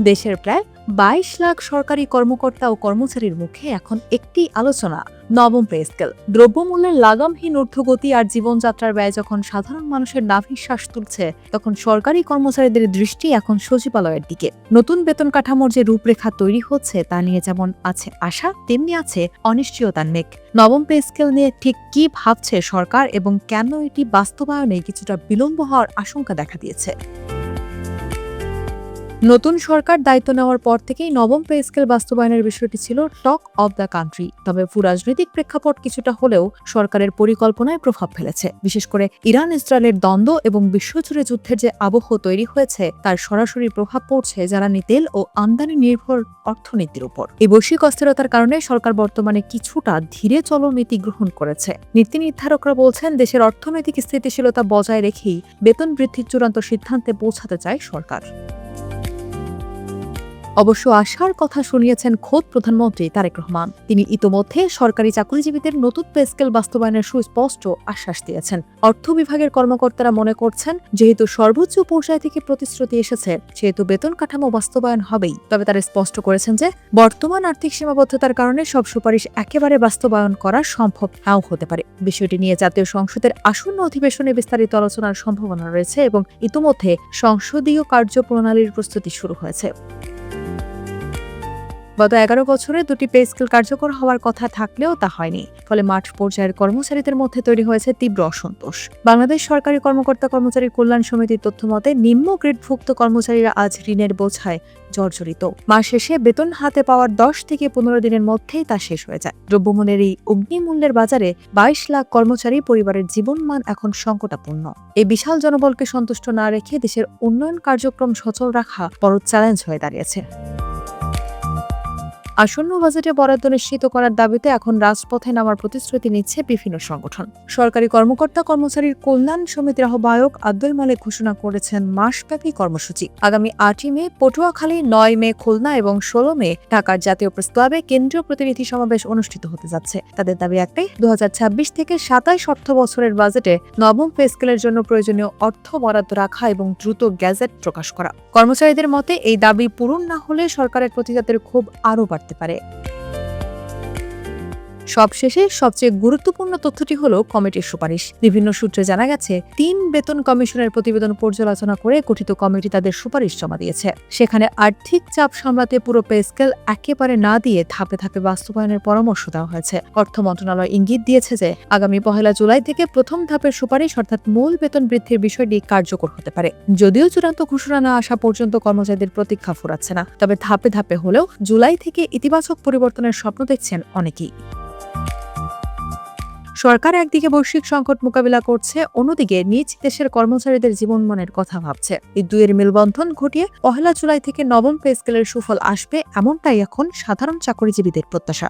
দেশের প্রায় ২২ লাখ সরকারি কর্মকর্তা ও কর্মচারীর মুখে এখন একটি আলোচনা, নবম পে স্কেল। দ্রব্যমূল্যের লাগামহীন ঊর্ধ্বগতি আর জীবনযাত্রার ব্যয় যখন সাধারণ মানুষের নাভিশ্বাস তুলছে, তখন সরকারি কর্মচারীদের দৃষ্টি এখন সচিবালয়ের দিকে। নতুন বেতন কাঠামোর যে রূপরেখা তৈরি হচ্ছে তা নিয়ে যেমন আছে আশা, তেমনি আছে অনিশ্চয়তার মেঘ। নবম পে স্কেল নিয়ে ঠিক কি ভাবছে সরকার এবং কেন এটি বাস্তবায়নে কিছুটা বিলম্ব হওয়ার আশঙ্কা দেখা দিয়েছে। নতুন সরকার দায়িত্ব নেওয়ার পর থেকেই নবম পে স্কেল বাস্তবায়নের বিষয়টি ছিল টক অব দ্য কান্ট্রি। তবে ভূরাজনৈতিক প্রেক্ষাপট কিছুটা হলেও সরকারের পরিকল্পনায় প্রভাব ফেলেছে। বিশেষ করে ইরান ইসরায়েলের দ্বন্দ্ব এবং বিশ্বজুড়ে যুদ্ধের যে আবহ তৈরি হয়েছে তার সরাসরি প্রভাব পড়ছে জ্বালানি তেল ও আমদানি নির্ভর অর্থনীতির উপর। এই বৈশ্বিক অস্থিরতার কারণে সরকার বর্তমানে কিছুটা ধীরে চলনীতি গ্রহণ করেছে। নীতি নির্ধারকরা বলছেন, দেশের অর্থনৈতিক স্থিতিশীলতা বজায় রেখেই বেতন বৃদ্ধির চূড়ান্ত সিদ্ধান্তে পৌঁছাতে চায় সরকার। অবশ্য আশার কথা শুনিয়েছেন খোদ প্রধানমন্ত্রী তারেক রহমান। তিনি ইতোমধ্যে সরকারি চাকরিজীবীদের নতুন পে স্কেল বাস্তবায়নের সুস্পষ্ট আশ্বাস দিয়েছেন। অর্থ বিভাগের কর্মকর্তারা মনে করছেন, যেহেতু সর্বোচ্চ পর্যায় থেকে প্রতিশ্রুতি এসেছে, সেহেতু বেতন কাঠামো বাস্তবায়ন হবেই। তবে তারা স্পষ্ট করেছেন যে বর্তমান আর্থিক সীমাবদ্ধতার কারণে সব সুপারিশ একেবারে বাস্তবায়ন করা সম্ভব নাও হতে পারে। বিষয়টি নিয়ে জাতীয় সংসদের আসন্ন অধিবেশনে বিস্তারিত আলোচনার সম্ভাবনা রয়েছে এবং ইতোমধ্যে সংসদীয় কার্যপ্রণালীর প্রস্তুতি শুরু হয়েছে। গত ১১ বছরে দুটি পে স্কেল কার্যকর হওয়ার কথা থাকলেও তা হয়নি। ফলে মাঠ পর্যায়ের কর্মচারীদের মধ্যে তৈরি হয়েছে তীব্র অসন্তোষ। বাংলাদেশ সরকারি কর্মকর্তা কর্মচারী কল্যাণ সমিতির তথ্য মতে, নিম্ন গ্রেডভুক্ত কর্মচারীরা আজ ঋণের বোঝায় জর্জরিত। মাস শেষে বেতন হাতে পাওয়ার ১০ থেকে ১৫ দিনের মধ্যেই তা শেষ হয়ে যায়। দ্রব্যমূল্যের এই অগ্নিমূল্যের বাজারে ২২ লাখ কর্মচারী পরিবারের জীবনমান এখন সংকটাপন্ন। এই বিশাল জনবলকে সন্তুষ্ট না রেখে দেশের উন্নয়ন কার্যক্রম সচল রাখা বড় চ্যালেঞ্জ হয়ে দাঁড়িয়েছে। আসন্ন বাজেটে বরাদ্দ নিশ্চিত করার দাবিতে এখন রাজপথে নামার প্রতিশ্রুতি নিচ্ছে বিভিন্ন সংগঠন। সরকারি কর্মকর্তা কর্মচারীর কল্যাণ সমিতির আহ্বায়ক আব্দুল মালেক ঘোষণা করেছেন মাসব্যাপী কর্মসূচি। আগামী ৮ই মে পটুয়াখালী, ৯ মে খুলনা এবং ১৬ মে ঢাকার জাতীয় প্রেস ক্লাবে কেন্দ্রীয় প্রতিনিধি সমাবেশ অনুষ্ঠিত হতে যাচ্ছে। তাদের দাবি একটাই, ২০২৬ থেকে ২৭ অর্থ বছরের বাজেটে নবম পে স্কেলের জন্য প্রয়োজনীয় অর্থ বরাদ্দ রাখা এবং দ্রুত গ্যাজেট প্রকাশ করা। কর্মচারীদের মতে, এই দাবি পূরণ না হলে সরকারের প্রতি তাদের ক্ষোভ আরও বাড়তে পারে। সবশেষে সবচেয়ে গুরুত্বপূর্ণ তথ্যটি হলো কমিটির সুপারিশ। বিভিন্ন সূত্রে জানা গেছে, ৩ বেতন কমিশনের প্রতিবেদন পর্যালোচনা করে গঠিত কমিটি তাদের সুপারিশ জমা দিয়েছে। সেখানে আর্থিক চাপ সামলাতে পুরো পে স্কেল একেবারে না দিয়ে ধাপে ধাপে বাস্তবায়নের পরামর্শ দেওয়া হয়েছে। অর্থ মন্ত্রণালয় ইঙ্গিত দিয়েছে যে আগামী ১ জুলাই থেকে প্রথম ধাপের সুপারিশ অর্থাৎ মূল বেতন বৃদ্ধির বিষয়টি কার্যকর হতে পারে। যদিও চূড়ান্ত ঘোষণা না আসা পর্যন্ত কর্মচারীদের প্রতীক্ষা ফুরাচ্ছে না, তবে ধাপে ধাপে হলেও জুলাই থেকে ইতিবাচক পরিবর্তনের স্বপ্ন দেখছেন অনেকেই। সরকার একদিকে বৈশ্বিক সংকট মোকাবিলা করছে, অন্যদিকে নিজ দেশের কর্মচারীদের জীবনমানের কথা ভাবছে। এই দুয়ের মেলবন্ধন ঘটিয়ে ১ জুলাই থেকে নবম পে স্কেলের সুফল আসবে, এমনটাই এখন সাধারণ চাকরিজীবীদের প্রত্যাশা।